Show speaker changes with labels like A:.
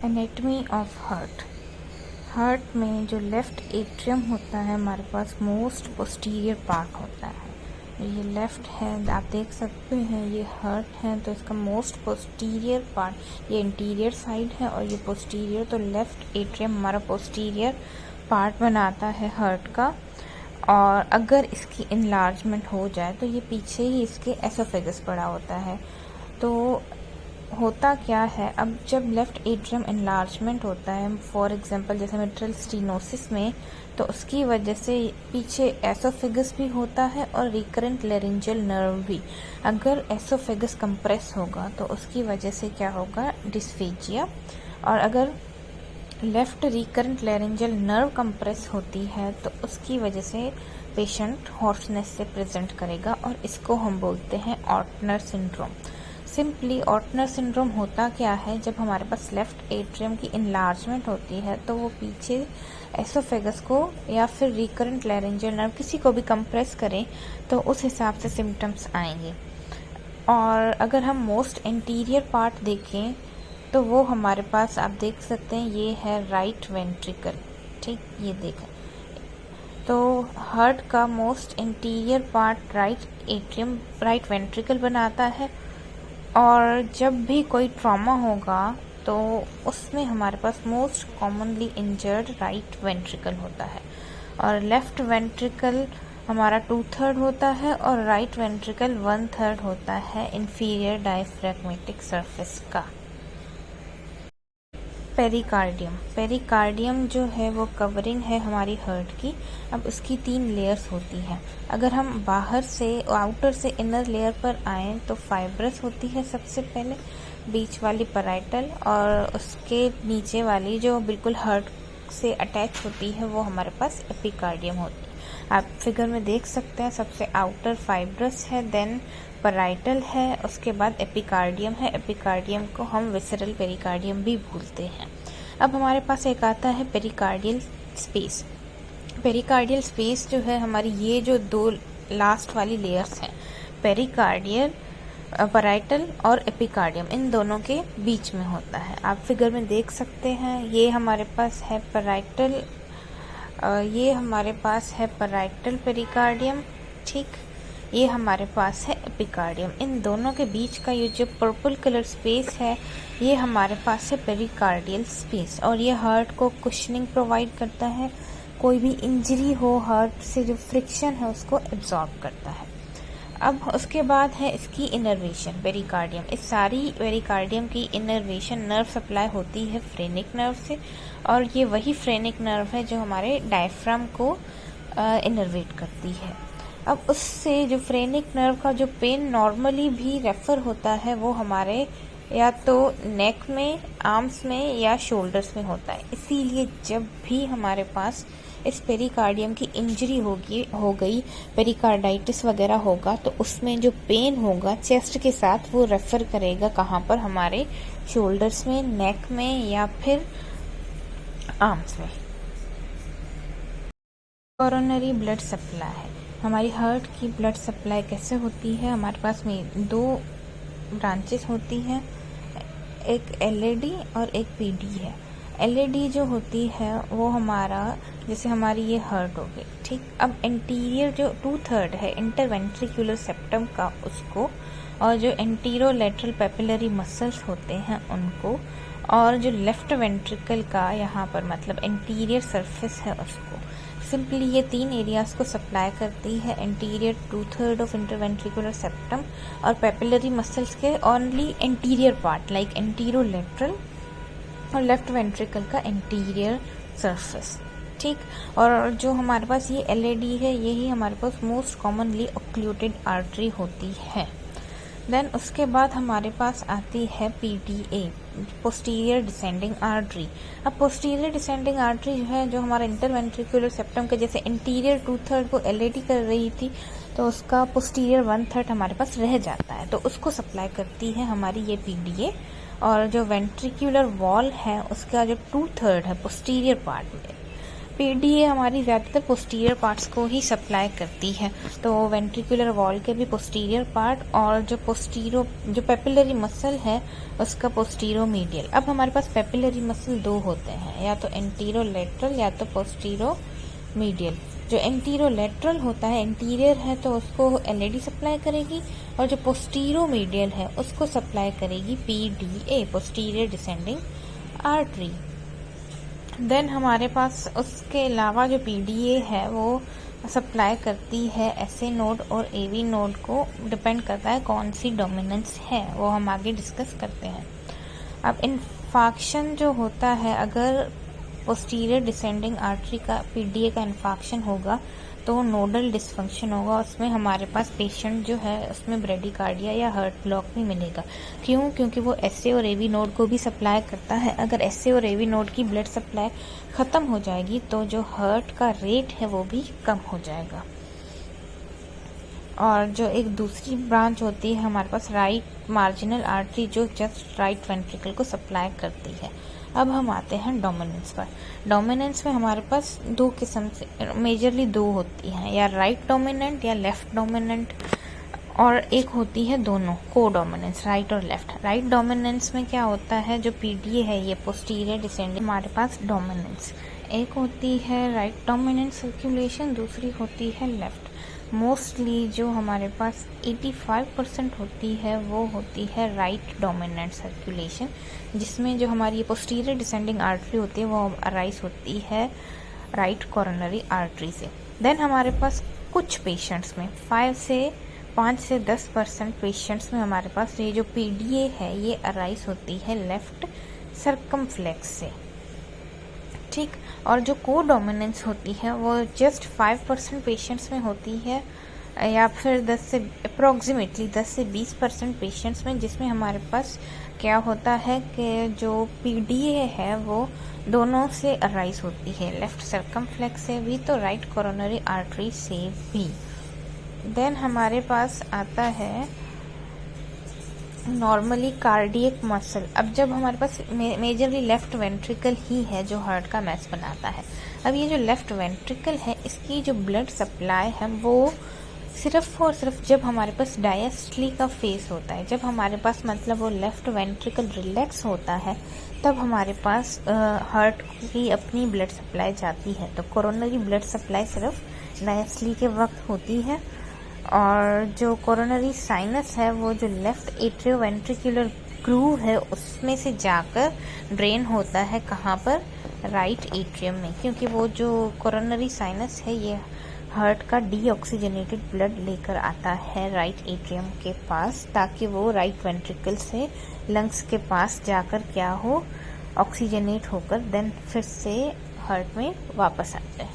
A: Anatomy of heart. Heart में जो left atrium होता है हमारे पास मोस्ट पोस्टीरियर पार्ट होता है। ये लेफ्ट है, आप देख सकते हैं ये हार्ट है तो इसका मोस्ट पोस्टीरियर पार्ट ये इंटीरियर साइड है और ये पोस्टीरियर, तो लेफ्ट एट्रियम हमारा पोस्टीरियर पार्ट बनाता है हार्ट का। और अगर इसकी इनलार्जमेंट हो जाए तो ये पीछे ही इसके एसोफेगस पड़ा होता है। तो होता क्या है, अब जब लेफ्ट एट्रियम इनलार्जमेंट होता है फॉर एग्जांपल जैसे मिट्रल स्टीनोसिस में, तो उसकी वजह से पीछे एसोफेगस भी होता है और रिकरेंट लेरिंजियल नर्व भी। अगर एसोफेगस कंप्रेस होगा तो उसकी वजह से क्या होगा, डिस्फेजिया। और अगर left recurrent laryngeal nerve compress होती है तो उसकी वजह से पेशेंट हॉर्सनेस से प्रेजेंट करेगा और इसको हम बोलते हैं ऑर्टनर सिंड्रोम। सिंपली ऑर्टनर सिंड्रोम होता क्या है, जब हमारे पास लेफ्ट एट्रियम की इनलार्जमेंट होती है तो वो पीछे एसोफेगस को या फिर रिकरेंट लेरिंजियल नर्व किसी को भी कंप्रेस करें तो उस हिसाब से सिम्टम्स आएंगे। और अगर हम मोस्ट इंटीरियर पार्ट देखें तो वो हमारे पास आप देख सकते हैं ये है राइट वेंट्रिकल। ठीक, ये देखें तो हार्ट का most interior part right atrium right ventricle बनाता है। और जब भी कोई ट्रॉमा होगा तो उसमें हमारे पास most commonly injured right ventricle होता है और लेफ्ट वेंट्रिकल हमारा 2/3 होता है और राइट वेंट्रिकल 1/3 होता है इंफीरियर डायफ्रैग्मेटिक सरफेस का। पेरिकार्डियम जो है वो कवरिंग है हमारी हार्ट की। अब उसकी 3 लेयर्स होती हैं। अगर हम बाहर से आउटर से इनर लेयर पर आएँ तो फाइब्रस होती है सबसे पहले, बीच वाली पैराइटल, और उसके नीचे वाली जो बिल्कुल हार्ट से अटैच होती है वो हमारे पास एपिकार्डियम होती है। आप फिगर में देख सकते हैं, सबसे आउटर फाइब्रस है, देन पैराइटल है, उसके बाद एपिकार्डियम है। एपिकार्डियम को हम विसरल पेरिकार्डियम भी बोलते हैं। अब हमारे पास एक आता है पेरिकार्डियल स्पेस। पेरिकार्डियल स्पेस जो है हमारी ये जो 2 लास्ट वाली लेयर्स हैं, पेरिकार्डियल पैराइटल और एपिकार्डियम, इन दोनों के बीच में होता है। आप फिगर में देख सकते हैं ये हमारे पास है पैराइटल, ये हमारे पास है पैराइटल पेरिकार्डियम। ठीक, ये हमारे पास है एपिकार्डियम। इन दोनों के बीच का ये जो पर्पल कलर स्पेस है ये हमारे पास है पेरिकार्डियल स्पेस और ये हार्ट को कुशनिंग प्रोवाइड करता है। कोई भी इंजरी हो हार्ट से जो फ्रिक्शन है उसको एब्जॉर्ब करता है। अब उसके बाद है इसकी इनर्वेशन पेरिकार्डियम। इस सारी पेरिकार्डियम की इनर्वेशन नर्व सप्लाई होती है फ्रेनिक नर्व से और ये वही फ्रेनिक नर्व है जो हमारे डायफ्राम को इनर्वेट करती है। अब उससे जो फ्रेनिक नर्व का जो पेन नॉर्मली भी रेफर होता है वो हमारे या तो नेक में, आर्म्स में या शोल्डर्स में होता है। इसीलिए जब भी हमारे पास इस पेरिकार्डियम की इंजरी हो गई, पेरिकार्डाइटिस वगैरह होगा तो उसमें जो पेन होगा चेस्ट के साथ वो रेफर करेगा कहाँ पर, हमारे शोल्डर्स में, नेक में या फिर आर्म्स में। कोरोनरी ब्लड सप्लाई है हमारी हार्ट की। ब्लड सप्लाई कैसे होती है, हमारे पास में 2 ब्रांचेस होती हैं, एक एलएडी और एक पीडी है। एलएडी जो होती है वो हमारा, जैसे हमारी ये हार्ट हो गई, ठीक। अब इंटीरियर जो 2/3 है इंटरवेंट्रिकुलर सेप्टम का उसको, और जो एंटीरो लेटरल पेपिलरी मसल्स होते हैं उनको, और जो लेफ्ट वेंट्रिकल का यहाँ पर मतलब इंटीरियर सरफेस है उसको। सिंपली ये 3 एरियाज को सप्लाई करती है। इंटीरियर 2/3 ऑफ इंटरवेंट्रिकुलर सेप्टम और पेपिलरी मसल्स के only interior part like antero lateral और लेफ्ट वेंट्रिकल का इंटीरियर सरफेस, ठीक। और जो हमारे पास ये एलएडी है यही हमारे पास मोस्ट कॉमनली ऑक्लूटेड आर्टरी होती है। देन उसके बाद हमारे पास आती है पीडीए, पोस्टीरियर डिसेंडिंग आर्टरी। अब पोस्टीरियर डिसेंडिंग आर्टरी जो है, जो हमारा इंटरवेंट्रिकुलर सेप्टम के जैसे इंटीरियर 2/3 को एलएडी कर रही थी तो उसका पोस्टीरियर 1/3 हमारे पास रह जाता है, तो उसको सप्लाई करती है हमारी ये पीडीए। और जो वेंट्रिकुलर वॉल है उसका जो 2/3 है पोस्टीरियर पार्ट में, पीडीए हमारी ज़्यादातर पोस्टीरियर पार्ट्स को ही सप्लाई करती है, तो वेंट्रिकुलर वॉल के भी पोस्टीरियर पार्ट और जो पेपिलरी मसल है उसका पोस्टीरो मीडियल। अब हमारे पास पेपिलरी मसल दो होते हैं, या तो एंटीरो लेटरल या तो पोस्टीरो मीडियल। जो एंटीरो लेटरल होता है, एंटीरियर है, तो उसको एलएडी सप्लाई करेगी, और जो पोस्टीरो मीडियल है उसको सप्लाई करेगी PDA, posterior descending artery. Then हमारे पास उसके अलावा जो पीडीए है वो सप्लाई करती है एसए नोड और एवी नोड को, डिपेंड करता है कौन सी डोमिनेंस है, वो हम आगे डिस्कस करते हैं। अब इन्फाक्शन जो होता है, अगर पोस्टीरियर डिसेंडिंग आर्टरी का पीडीए का इन्फाक्शन होगा तो नोडल डिसफंक्शन होगा, उसमें हमारे पास पेशेंट जो है उसमें ब्रेडिकार्डिया या हार्ट ब्लॉक भी मिलेगा। क्यों? क्योंकि वो एसए और एवी नोड को भी सप्लाई करता है। अगर एसए और एवी नोड की ब्लड सप्लाई ख़त्म हो जाएगी तो जो हार्ट का रेट है वो भी कम हो जाएगा। और जो एक दूसरी ब्रांच होती है हमारे पास राइट मार्जिनल आर्टरी, जो जस्ट राइट वेंट्रिकल को सप्लाई करती है। अब हम आते हैं डोमिनेंस पर। डोमिनेंस में हमारे पास दो किस्म से मेजरली दो होती हैं, या राइट डोमिनेंट या लेफ्ट डोमिनेंट, और एक होती है दोनों को डोमिनेंस, राइट और लेफ्ट। राइट डोमिनेंस में क्या होता है, जो पीडीए है ये पोस्टीरियर डिसेंडिंग, हमारे पास डोमिनेंस एक होती है राइट डोमिनेंट सर्कुलेशन, दूसरी होती है लेफ्ट। मोस्टली जो हमारे पास 85% होती है वो होती है राइट डोमिनेंट सर्कुलेशन, जिसमें जो हमारी पोस्टीरियर डिसेंडिंग आर्टरी होती है वो अराइज होती है राइट कोरोनरी आर्टरी से। देन हमारे पास कुछ पेशेंट्स में 5 से 10% पेशेंट्स में हमारे पास ये जो पीडीए है ये अराइज होती है लेफ्ट सर्कमफ्लेक्स से, ठीक। और जो को डोमिनेंस होती है वो जस्ट 5% पेशेंट्स में होती है, या फिर 10 से 20% पेशेंट्स में, जिसमें हमारे पास क्या होता है कि जो पीडीए है वो दोनों से अराइज होती है, लेफ्ट सर्कमफ्लेक्स से भी तो राइट कोरोनरी आर्टरी से भी। देन हमारे पास आता है नॉर्मली कार्डियक मसल। अब जब हमारे पास मेजरली लेफ्ट वेंट्रिकल ही है जो हार्ट का मैस बनाता है। अब ये जो लेफ्ट वेंट्रिकल है इसकी जो ब्लड सप्लाई है वो सिर्फ और सिर्फ जब हमारे पास डायस्टली का फेस होता है, जब हमारे पास मतलब वो लेफ्ट वेंट्रिकल रिलैक्स होता है, तब हमारे पास हार्ट की अपनी ब्लड सप्लाई जाती है। तो कोरोनरी ब्लड सप्लाई सिर्फ डायस्टली के वक्त होती है, और जो कोरोनरी साइनस है वो जो लेफ्ट एट्रियोवेंट्रिकुलर ग्रूव है उसमें से जाकर ड्रेन होता है, कहाँ पर, राइट एट्रियम में, क्योंकि वो जो कोरोनरी साइनस है ये हार्ट का डीऑक्सीजनेटेड ब्लड लेकर आता है राइट एट्रियम के पास, ताकि वो राइट वेंट्रिकल से लंग्स के पास जाकर क्या हो, ऑक्सीजनेट होकर देन फिर से हार्ट में वापस आ जाए।